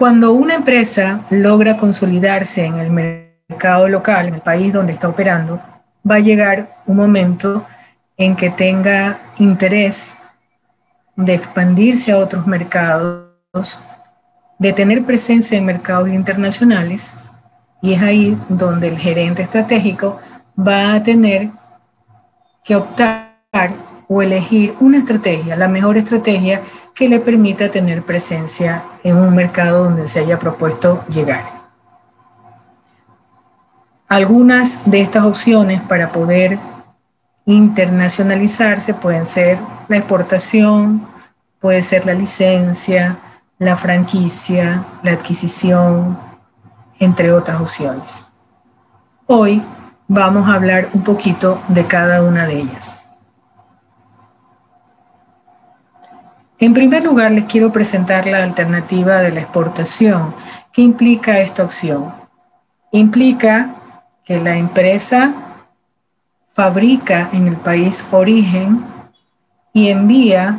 Cuando una empresa logra consolidarse en el mercado local, en el país donde está operando, va a llegar un momento en que tenga interés de expandirse a otros mercados, de tener presencia en mercados internacionales, y es ahí donde el gerente estratégico va a tener que optar o elegir una estrategia, la mejor estrategia que le permita tener presencia en un mercado donde se haya propuesto llegar. Algunas de estas opciones para poder internacionalizarse pueden ser la exportación, puede ser la licencia, la franquicia, la adquisición, entre otras opciones. Hoy vamos a hablar un poquito de cada una de ellas. En primer lugar, les quiero presentar la alternativa de la exportación. ¿Qué implica esta opción? Implica que la empresa fabrica en el país origen y envía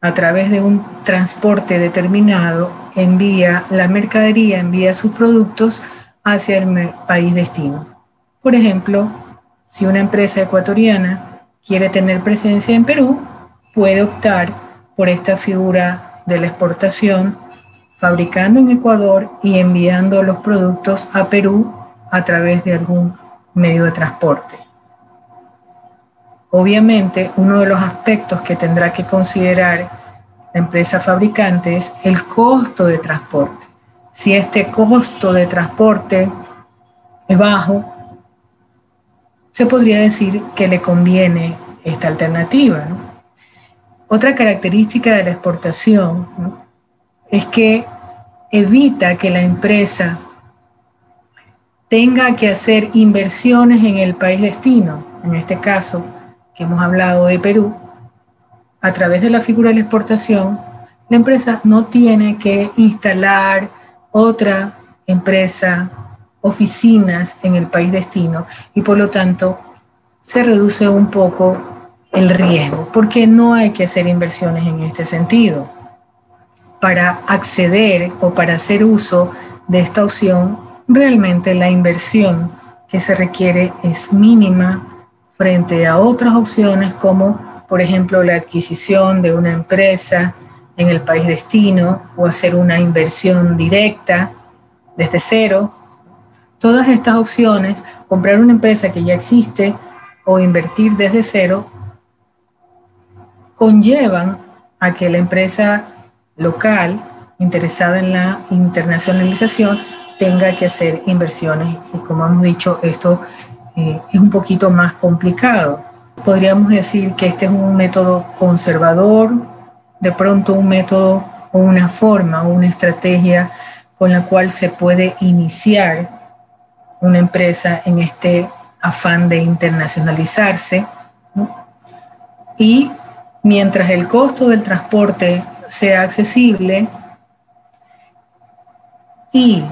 a través de un transporte determinado, envía la mercadería, envía sus productos hacia el país destino. Por ejemplo, si una empresa ecuatoriana quiere tener presencia en Perú, puede optar por esta figura de la exportación, fabricando en Ecuador y enviando los productos a Perú a través de algún medio de transporte. Obviamente, uno de los aspectos que tendrá que considerar la empresa fabricante es el costo de transporte. Si este costo de transporte es bajo, se podría decir que le conviene esta alternativa, ¿no? Otra característica de la exportación, ¿no?, es que evita que la empresa tenga que hacer inversiones en el país destino. En este caso, que hemos hablado de Perú, a través de la figura de la exportación, la empresa no tiene que instalar otra empresa, oficinas en el país destino, y por lo tanto se reduce un poco el riesgo, porque no hay que hacer inversiones en este sentido. Para acceder o para hacer uso de esta opción, realmente la inversión que se requiere es mínima frente a otras opciones como, por ejemplo, la adquisición de una empresa en el país destino o hacer una inversión directa desde cero. Todas estas opciones, comprar una empresa que ya existe o invertir desde cero, conllevan a que la empresa local interesada en la internacionalización tenga que hacer inversiones, y como hemos dicho, esto es un poquito más complicado. Podríamos decir que este es un método conservador, de pronto un método o una forma o una estrategia con la cual se puede iniciar una empresa en este afán de internacionalizarse, ¿no? Y mientras el costo del transporte sea accesible y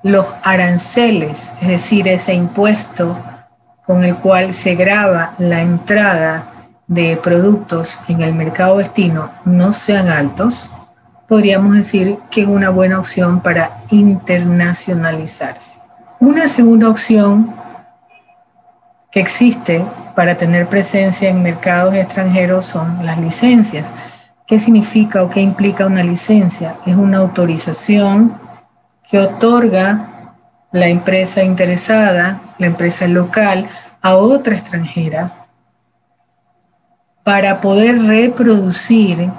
los aranceles, es decir, ese impuesto con el cual se grava la entrada de productos en el mercado destino, no sean altos, podríamos decir que es una buena opción para internacionalizarse. Una segunda opción que existe para tener presencia en mercados extranjeros son las licencias. ¿Qué significa o qué implica una licencia? Es una autorización que otorga la empresa interesada, la empresa local, a otra extranjera para poder reproducir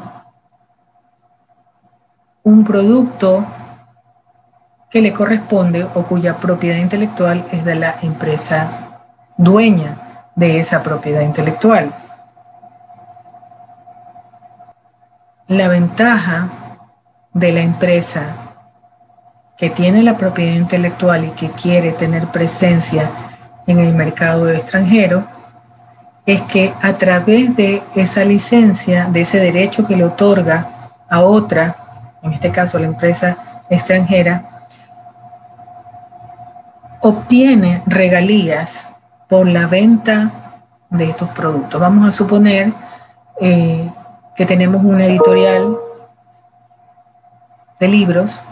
un producto que le corresponde o cuya propiedad intelectual es de la empresa dueña de esa propiedad intelectual. La ventaja de la empresa que tiene la propiedad intelectual y que quiere tener presencia en el mercado extranjero es que a través de esa licencia, de ese derecho que le otorga a otra, en este caso la empresa extranjera, obtiene regalías por la venta de estos productos. Vamos a suponer que tenemos una editorial de libros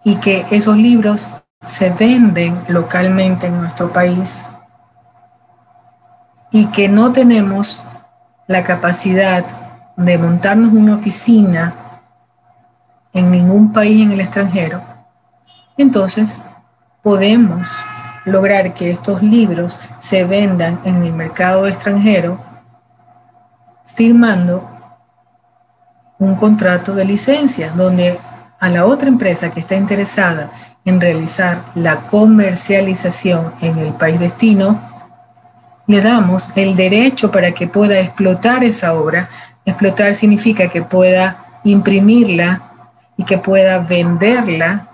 y que esos libros se venden localmente en nuestro país y que no tenemos la capacidad de montarnos una oficina en ningún país en el extranjero, entonces podemos lograr que estos libros se vendan en el mercado extranjero firmando un contrato de licencia donde a la otra empresa que está interesada en realizar la comercialización en el país destino, le damos el derecho para que pueda explotar esa obra. Explotar significa que pueda imprimirla y que pueda venderla,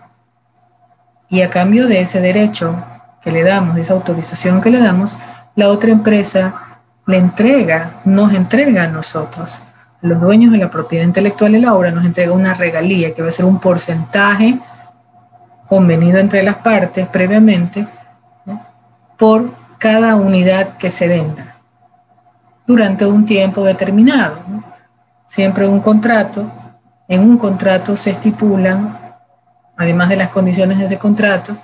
y a cambio de ese derecho que le damos, de esa autorización que le damos, la otra empresa nos entrega a nosotros, los dueños de la propiedad intelectual de la obra, nos entrega una regalía que va a ser un porcentaje convenido entre las partes previamente, ¿no?, por cada unidad que se venda durante un tiempo determinado, ¿no? Siempre en un contrato se estipulan, además de las condiciones de ese contrato,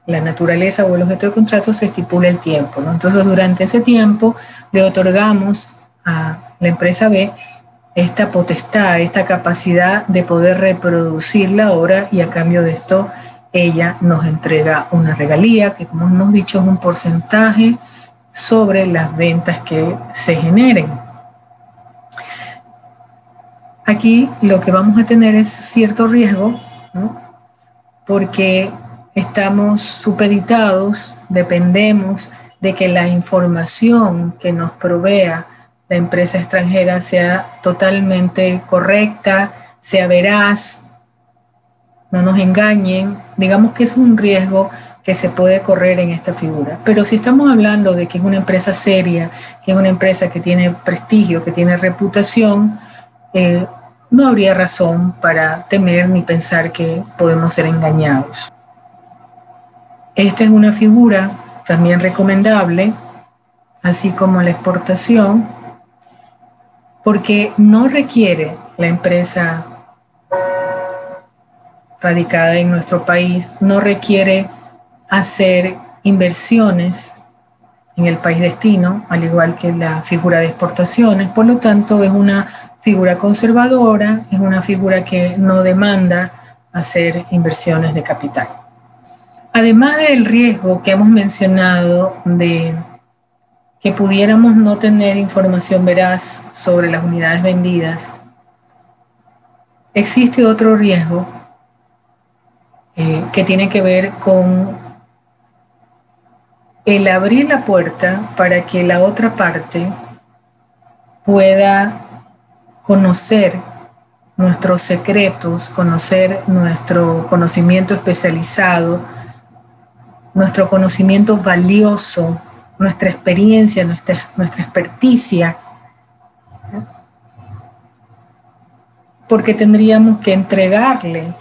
la naturaleza o el objeto de contrato, se estipula el tiempo, ¿no? Entonces, durante ese tiempo le otorgamos a la empresa B esta potestad, esta capacidad de poder reproducir la obra, y a cambio de esto ella nos entrega una regalía que, como hemos dicho, es un porcentaje sobre las ventas que se generen. Aquí lo que vamos a tener es cierto riesgo, ¿no?, porque estamos supeditados, dependemos de que la información que nos provea la empresa extranjera sea totalmente correcta, sea veraz, no nos engañen. Digamos que es un riesgo que se puede correr en esta figura. Pero si estamos hablando de que es una empresa seria, que es una empresa que tiene prestigio, que tiene reputación, no habría razón para temer ni pensar que podemos ser engañados. Esta es una figura también recomendable, así como la exportación, porque no requiere la empresa radicada en nuestro país, no requiere hacer inversiones en el país destino, al igual que la figura de exportaciones. Por lo tanto, es una figura conservadora, es una figura que no demanda hacer inversiones de capital. Además del riesgo que hemos mencionado de que pudiéramos no tener información veraz sobre las unidades vendidas, existe otro riesgo que tiene que ver con el abrir la puerta para que la otra parte pueda conocer nuestros secretos, conocer nuestro conocimiento especializado, nuestro conocimiento valioso, nuestra experiencia, nuestra experticia, porque tendríamos que entregarle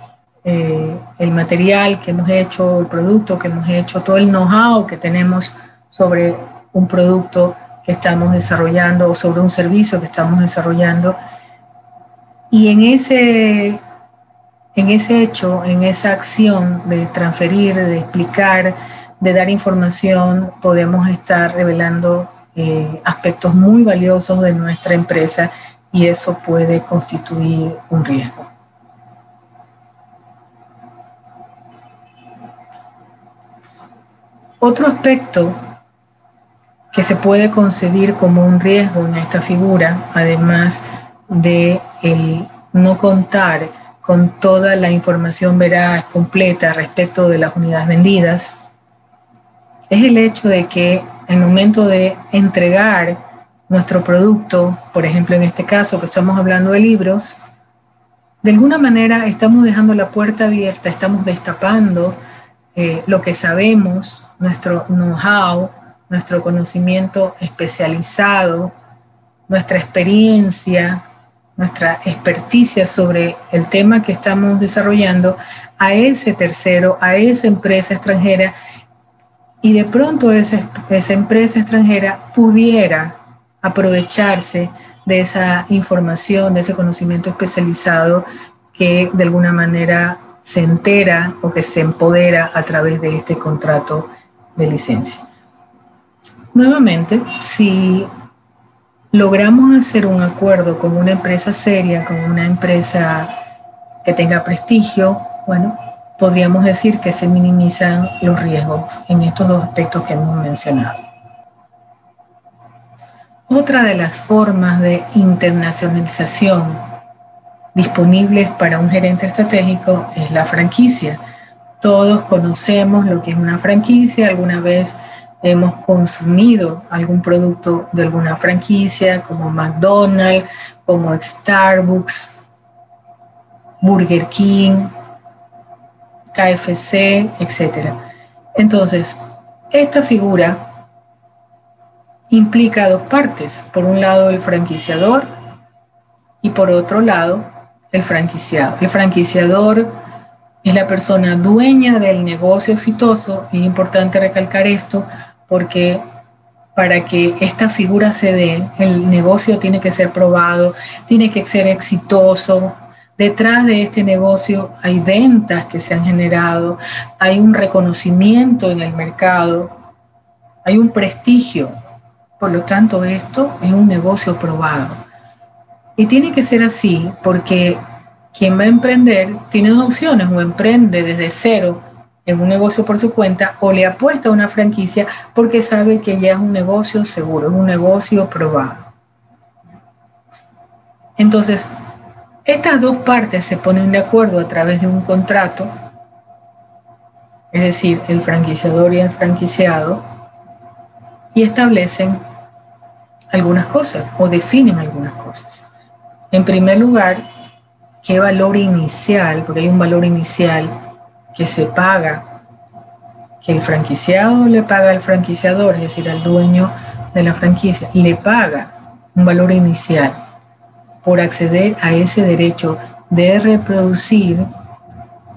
el material que hemos hecho, el producto que hemos hecho, todo el know-how que tenemos sobre un producto que estamos desarrollando o sobre un servicio que estamos desarrollando. Y en ese hecho, en esa acción de transferir, de explicar, de dar información, podemos estar revelando aspectos muy valiosos de nuestra empresa, y eso puede constituir un riesgo. Otro aspecto que se puede concebir como un riesgo en esta figura, además de el no contar con toda la información veraz, completa respecto de las unidades vendidas, es el hecho de que al momento de entregar nuestro producto, por ejemplo en este caso que estamos hablando de libros, de alguna manera estamos dejando la puerta abierta, estamos destapando lo que sabemos, nuestro know-how, nuestro conocimiento especializado, nuestra experiencia, nuestra experticia sobre el tema que estamos desarrollando a ese tercero, a esa empresa extranjera, y de pronto esa empresa extranjera pudiera aprovecharse de esa información, de ese conocimiento especializado que de alguna manera se entera o que se empodera a través de este contrato de licencia. Nuevamente, si logramos hacer un acuerdo con una empresa seria, con una empresa que tenga prestigio, bueno, podríamos decir que se minimizan los riesgos en estos dos aspectos que hemos mencionado. Otra de las formas de internacionalización disponibles para un gerente estratégico es la franquicia. Todos conocemos lo que es una franquicia, alguna vez hemos consumido algún producto de alguna franquicia, como McDonald's, como Starbucks, Burger King, KFC, etc. Entonces, esta figura implica dos partes. Por un lado, el franquiciador y por otro lado, el franquiciado. El franquiciador es la persona dueña del negocio exitoso. Es importante recalcar esto porque para que esta figura se dé, el negocio tiene que ser probado, tiene que ser exitoso. Detrás de este negocio hay ventas que se han generado, hay un reconocimiento en el mercado, hay un prestigio. Por lo tanto, esto es un negocio probado. Y tiene que ser así porque quien va a emprender tiene dos opciones: o emprende desde cero en un negocio por su cuenta, o le apuesta a una franquicia porque sabe que ya es un negocio seguro, es un negocio probado. Entonces, estas dos partes se ponen de acuerdo a través de un contrato, es decir, el franquiciador y el franquiciado, y establecen algunas cosas o definen algunas cosas. En primer lugar, ¿qué valor inicial? Porque hay un valor inicial que se paga, que el franquiciado le paga al franquiciador, es decir, al dueño de la franquicia, le paga un valor inicial por acceder a ese derecho de reproducir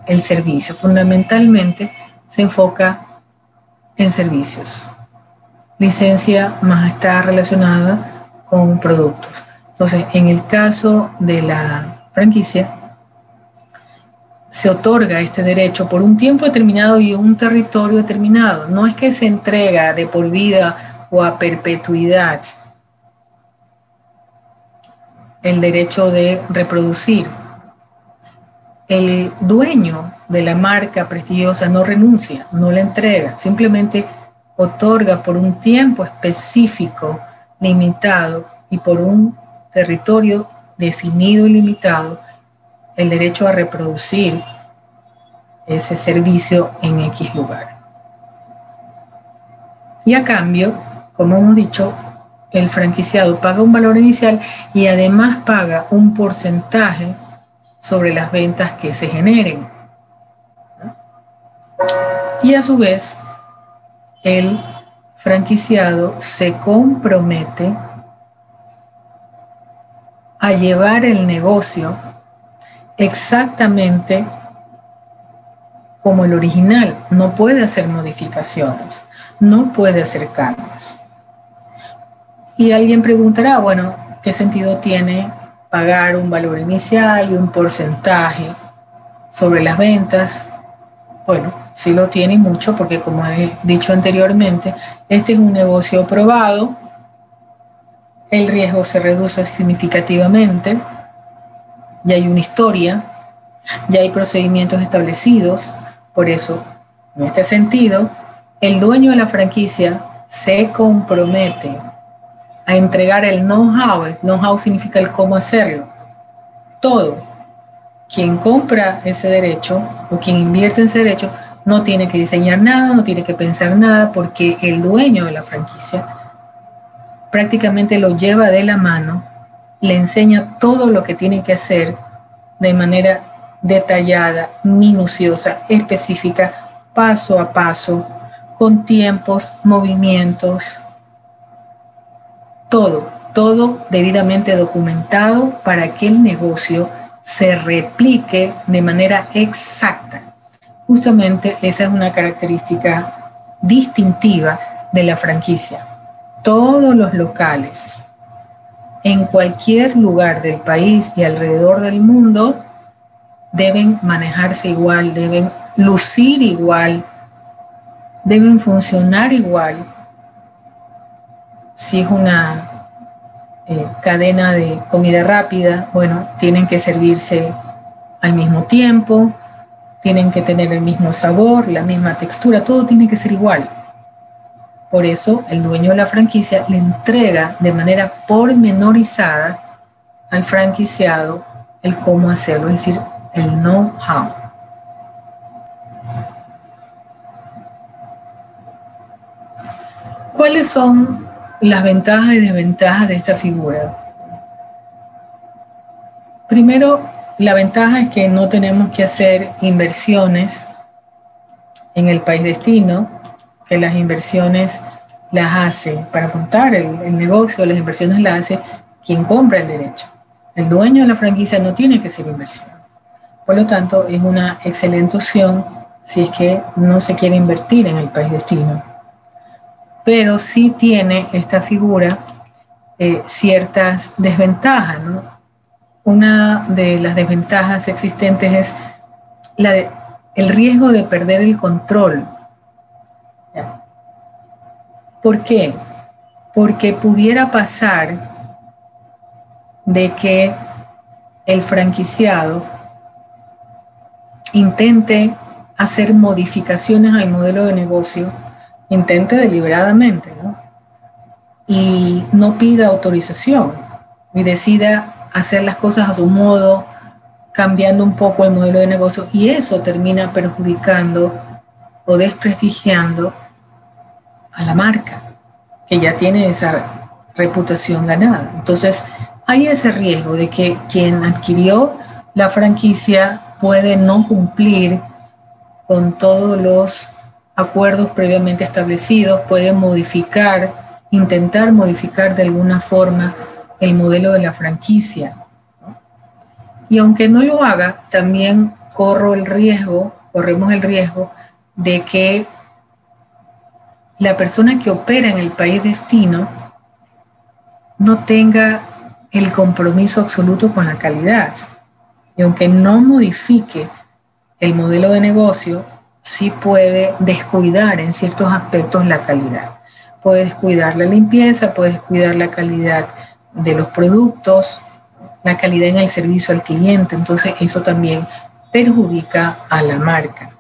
el servicio. Fundamentalmente se enfoca en servicios. Licencia más está relacionada con productos. Entonces, en el caso de la franquicia, se otorga este derecho por un tiempo determinado y un territorio determinado. No es que se entrega de por vida o a perpetuidad el derecho de reproducir. El dueño de la marca prestigiosa no renuncia, no la entrega, simplemente otorga por un tiempo específico, limitado y por un territorio definido y limitado el derecho a reproducir ese servicio en X lugar. Y a cambio, como hemos dicho, el franquiciado paga un valor inicial y además paga un porcentaje sobre las ventas que se generen. Y a su vez, el franquiciado se compromete a llevar el negocio exactamente como el original. No puede hacer modificaciones, no puede hacer cambios. Y alguien preguntará, bueno, ¿qué sentido tiene pagar un valor inicial y un porcentaje sobre las ventas? Bueno, sí lo tiene mucho porque, como he dicho anteriormente, este es un negocio probado, el riesgo se reduce significativamente, ya hay una historia, ya hay procedimientos establecidos. Por eso, en este sentido, el dueño de la franquicia se compromete a entregar el know-how. El know-how significa el cómo hacerlo. Todo. Quien compra ese derecho o quien invierte en ese derecho no tiene que diseñar nada, no tiene que pensar nada, porque el dueño de la franquicia prácticamente lo lleva de la mano, le enseña todo lo que tiene que hacer de manera detallada, minuciosa, específica, paso a paso, con tiempos, movimientos, todo debidamente documentado para que el negocio se replique de manera exacta. Justamente esa es una característica distintiva de la franquicia. Todos los locales, en cualquier lugar del país y alrededor del mundo, deben manejarse igual, deben lucir igual, deben funcionar igual. Si es una cadena de comida rápida, bueno, tienen que servirse al mismo tiempo, tienen que tener el mismo sabor, la misma textura, todo tiene que ser igual. Por eso el dueño de la franquicia le entrega de manera pormenorizada al franquiciado el cómo hacerlo, es decir, el know-how. ¿Cuáles son las ventajas y desventajas de esta figura? Primero, la ventaja es que no tenemos que hacer inversiones en el país destino, que las inversiones las hace, para montar el negocio, las inversiones las hace quien compra el derecho. El dueño de la franquicia no tiene que hacer inversión. Por lo tanto, es una excelente opción si es que no se quiere invertir en el país destino. Pero sí tiene esta figura ciertas desventajas, ¿no? Una de las desventajas existentes es el riesgo de perder el control. ¿Por qué? Porque pudiera pasar de que el franquiciado intente hacer modificaciones al modelo de negocio, intente deliberadamente, ¿no? Y no pida autorización y decida hacer las cosas a su modo, cambiando un poco el modelo de negocio, y eso termina perjudicando o desprestigiando a la marca, que ya tiene esa reputación ganada. Entonces, hay ese riesgo de que quien adquirió la franquicia puede no cumplir con todos los acuerdos previamente establecidos, puede intentar modificar de alguna forma el modelo de la franquicia, ¿no? Y aunque no lo haga, también corremos el riesgo de que la persona que opera en el país destino no tenga el compromiso absoluto con la calidad. Y aunque no modifique el modelo de negocio, sí puede descuidar en ciertos aspectos la calidad. Puede descuidar la limpieza, puede descuidar la calidad de los productos, la calidad en el servicio al cliente. Entonces eso también perjudica a la marca.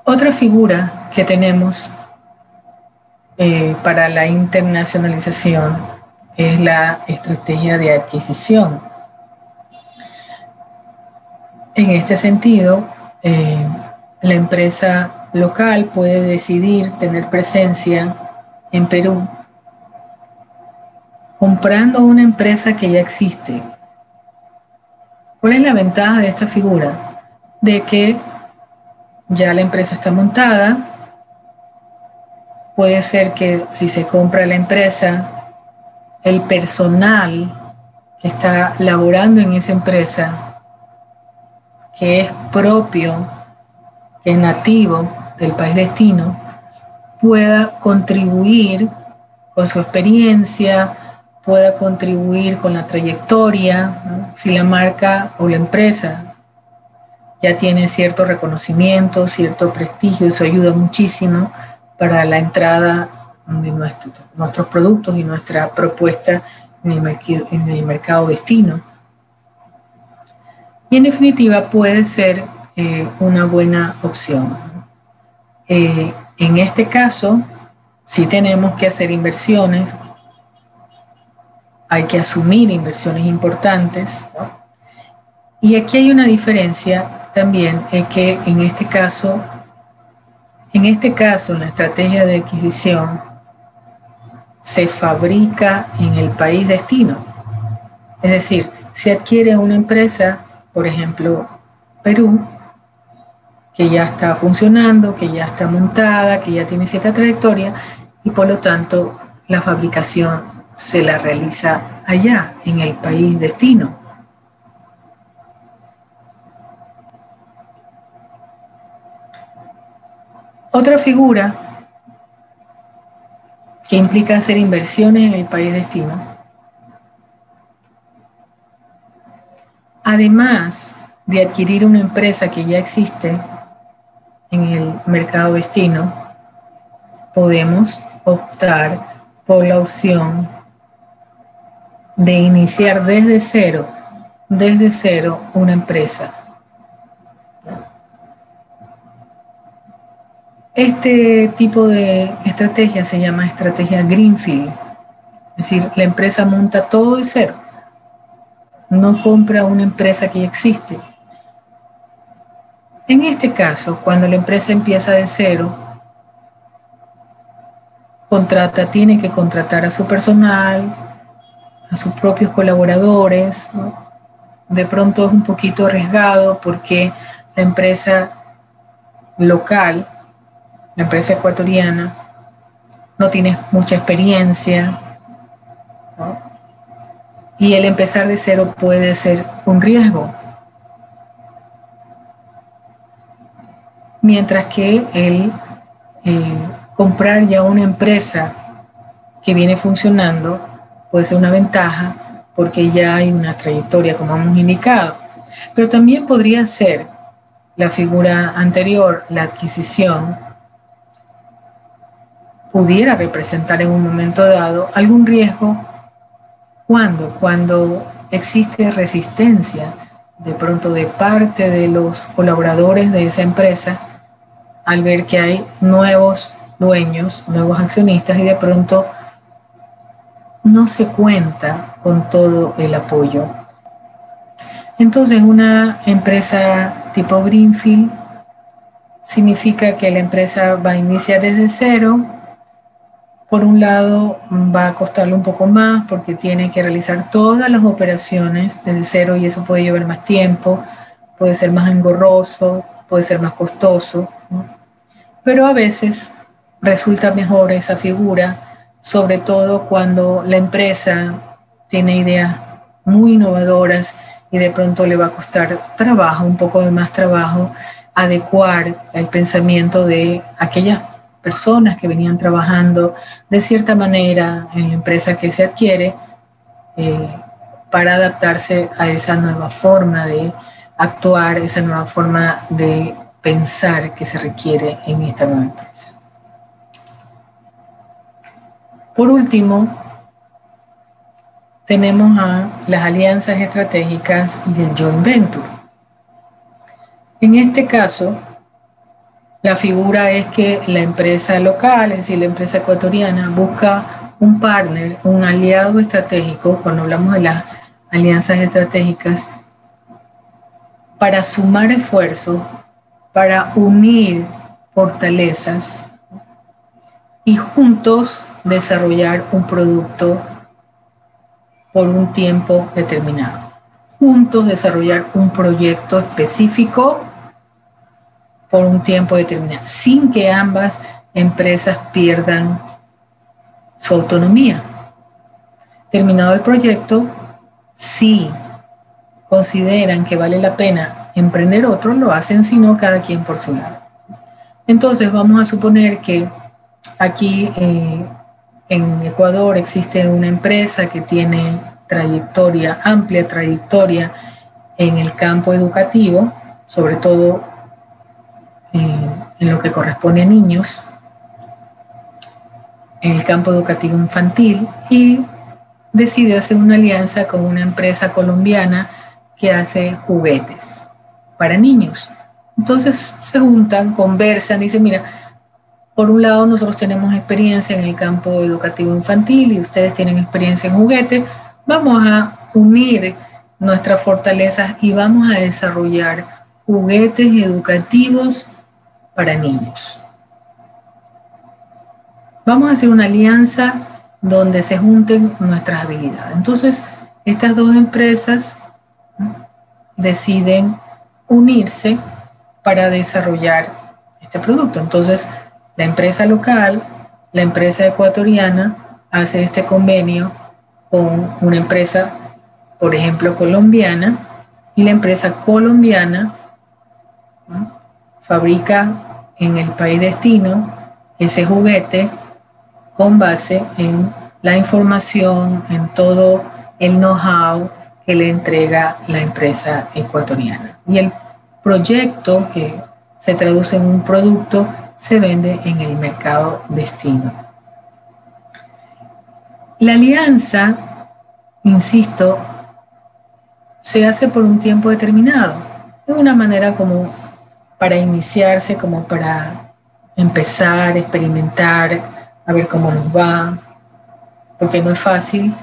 Otra figura que tenemos para la internacionalización es la estrategia de adquisición. En este sentido, la empresa local puede decidir tener presencia en Perú comprando una empresa que ya existe. ¿Cuál es la ventaja de esta figura? De que ya la empresa está montada. Puede ser que si se compra la empresa, el personal que está laborando en esa empresa, que es propio, que es nativo del país destino, pueda contribuir con su experiencia, pueda contribuir con la trayectoria, ¿no? Si la marca o la empresa ya tiene cierto reconocimiento, cierto prestigio, eso ayuda muchísimo para la entrada de nuestros productos y nuestra propuesta en el mercado destino. Y en definitiva puede ser una buena opción. En este caso, sí tenemos que hacer inversiones, hay que asumir inversiones importantes, ¿no? Y aquí hay una diferencia también, es que en este caso, en la estrategia de adquisición, se fabrica en el país destino. Es decir, se adquiere una empresa, por ejemplo, Perú, que ya está funcionando, que ya está montada, que ya tiene cierta trayectoria, y por lo tanto la fabricación se la realiza allá, en el país destino. Otra figura que implica hacer inversiones en el país destino además de adquirir una empresa que ya existe en el mercado destino, podemos optar por la opción de iniciar desde cero una empresa. Este tipo de estrategia se llama estrategia Greenfield, es decir, la empresa monta todo de cero, no compra una empresa que ya existe. En este caso, cuando la empresa empieza de cero, tiene que contratar a su personal, a sus propios colaboradores, ¿no? De pronto es un poquito arriesgado porque la empresa local, la empresa ecuatoriana, no tiene mucha experiencia, ¿no? Y el empezar de cero puede ser un riesgo. Mientras que el comprar ya una empresa que viene funcionando puede ser una ventaja porque ya hay una trayectoria, como hemos indicado. Pero también podría ser la figura anterior, la adquisición, pudiera representar en un momento dado algún riesgo. Cuando existe resistencia de pronto de parte de los colaboradores de esa empresa al ver que hay nuevos dueños, nuevos accionistas y de pronto no se cuenta con todo el apoyo. Entonces, una empresa tipo Greenfield significa que la empresa va a iniciar desde cero. Por un lado, va a costarle un poco más porque tiene que realizar todas las operaciones desde cero y eso puede llevar más tiempo, puede ser más engorroso, puede ser más costoso, ¿no? Pero a veces resulta mejor esa figura, sobre todo cuando la empresa tiene ideas muy innovadoras y de pronto le va a costar trabajo, un poco de más trabajo, adecuar el pensamiento de aquellas personas que venían trabajando de cierta manera en la empresa que se adquiere para adaptarse a esa nueva forma de actuar, esa nueva forma de pensar que se requiere en esta nueva empresa. Por último, tenemos a las alianzas estratégicas y el joint venture. En este caso, la figura es que la empresa local, es decir, la empresa ecuatoriana, busca un partner, un aliado estratégico, cuando hablamos de las alianzas estratégicas, para sumar esfuerzos, para unir fortalezas y juntos desarrollar un producto por un tiempo determinado. Juntos desarrollar un proyecto específico por un tiempo determinado, sin que ambas empresas pierdan su autonomía. Terminado el proyecto, si consideran que vale la pena emprender otro, lo hacen, sino cada quien por su lado. Entonces vamos a suponer que aquí en Ecuador existe una empresa que tiene trayectoria, amplia trayectoria en el campo educativo, sobre todo en lo que corresponde a niños, en el campo educativo infantil, y decide hacer una alianza con una empresa colombiana que hace juguetes para niños. Entonces se juntan, conversan, dicen, mira, por un lado nosotros tenemos experiencia en el campo educativo infantil y ustedes tienen experiencia en juguetes, vamos a unir nuestras fortalezas y vamos a desarrollar juguetes educativos para niños. Vamos a hacer una alianza donde se junten nuestras habilidades. Entonces, estas dos empresas deciden unirse para desarrollar este producto. Entonces, la empresa local, la empresa ecuatoriana, hace este convenio con una empresa, por ejemplo, colombiana, y la empresa colombiana, ¿no?, fabrica en el país destino ese juguete con base en la información, en todo el know-how que le entrega la empresa ecuatoriana. Y el proyecto, que se traduce en un producto, se vende en el mercado destino. La alianza, insisto, se hace por un tiempo determinado, de una manera como para iniciarse, como para empezar, experimentar, a ver cómo nos va, porque no es fácil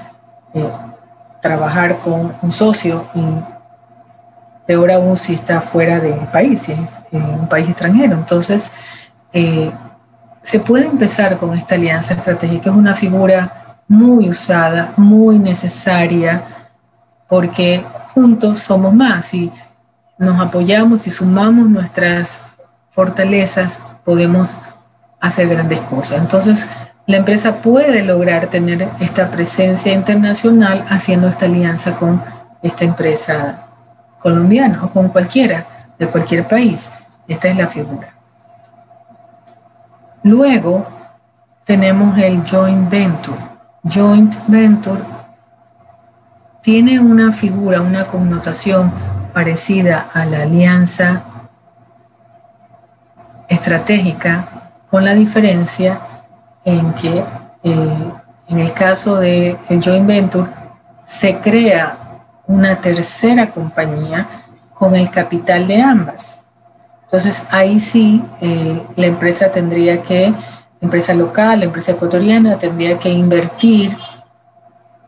trabajar con un socio, y peor aún si está fuera del país, si es en un país extranjero. Entonces, se puede empezar con esta alianza estratégica. Es una figura muy usada, muy necesaria, porque juntos somos más. Y nos apoyamos y sumamos nuestras fortalezas, podemos hacer grandes cosas. Entonces, la empresa puede lograr tener esta presencia internacional haciendo esta alianza con esta empresa colombiana o con cualquiera de cualquier país. Esta es la figura. Luego tenemos el joint venture. Joint venture tiene una figura, una connotación parecida a la alianza estratégica, con la diferencia en que en el caso del joint venture se crea una tercera compañía con el capital de ambas. Entonces ahí sí la empresa local, la empresa ecuatoriana tendría que invertir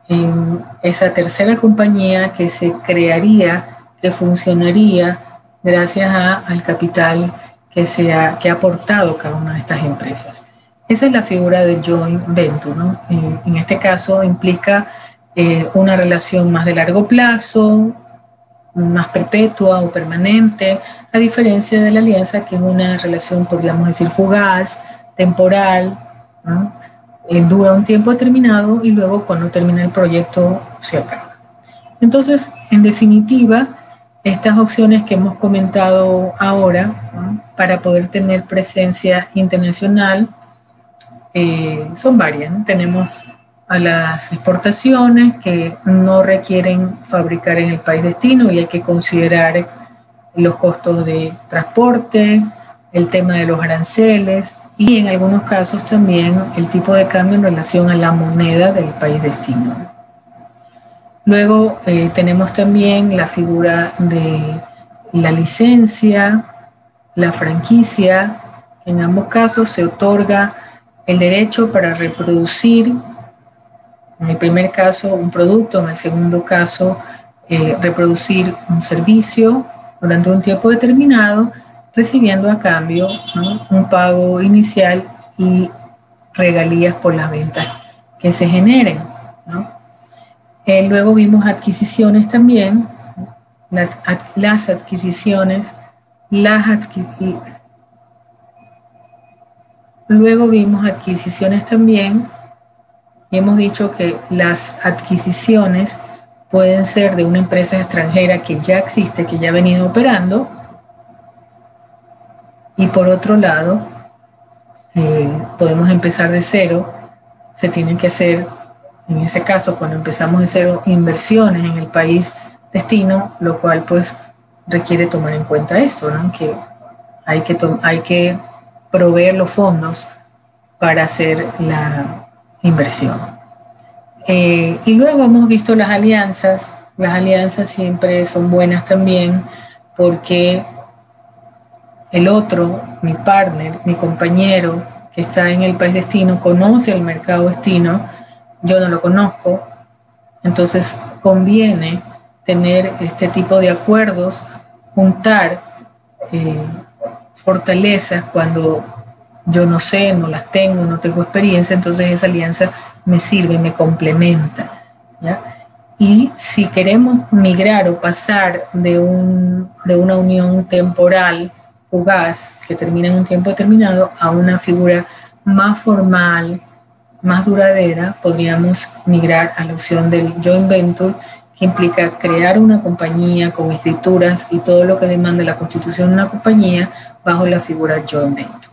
en esa tercera compañía que se crearía, que funcionaría gracias al capital que ha aportado cada una de estas empresas. Esa es la figura de joint venture, ¿no? En este caso implica una relación más de largo plazo, más perpetua o permanente, a diferencia de la alianza, que es una relación, podríamos decir, fugaz, temporal, ¿no? Dura un tiempo determinado y luego, cuando termina el proyecto, se acaba. Entonces, en definitiva, estas opciones que hemos comentado ahora, ¿no?, para poder tener presencia internacional son varias, ¿no? Tenemos a las exportaciones, que no requieren fabricar en el país destino y hay que considerar los costos de transporte, el tema de los aranceles y en algunos casos también el tipo de cambio en relación a la moneda del país destino. Luego tenemos también la figura de la licencia, la franquicia. En ambos casos se otorga el derecho para reproducir, en el primer caso, un producto, en el segundo caso, reproducir un servicio durante un tiempo determinado, recibiendo a cambio, ¿no?, un pago inicial y regalías por las ventas que se generen, ¿no? Luego vimos adquisiciones también, las adquisiciones, luego vimos adquisiciones también, y hemos dicho que las adquisiciones pueden ser de una empresa extranjera que ya existe, que ya ha venido operando, y por otro lado, podemos empezar de cero. Se tienen que hacer, en ese caso, cuando empezamos de cero, inversiones en el país destino, lo cual pues requiere tomar en cuenta esto, ¿no?, que hay que proveer los fondos para hacer la inversión. Y luego hemos visto las alianzas. Las alianzas siempre son buenas también, porque el otro, mi partner, mi compañero que está en el país destino, conoce el mercado destino, yo no lo conozco. Entonces conviene tener este tipo de acuerdos, juntar fortalezas cuando yo no sé, no las tengo, no tengo experiencia. Entonces esa alianza me sirve, me complementa, ¿ya? Y si queremos migrar o pasar de una unión temporal fugaz que termina en un tiempo determinado a una figura más formal, más duradera, podríamos migrar a la opción del joint venture, que implica crear una compañía con escrituras y todo lo que demanda la constitución de una compañía bajo la figura joint venture.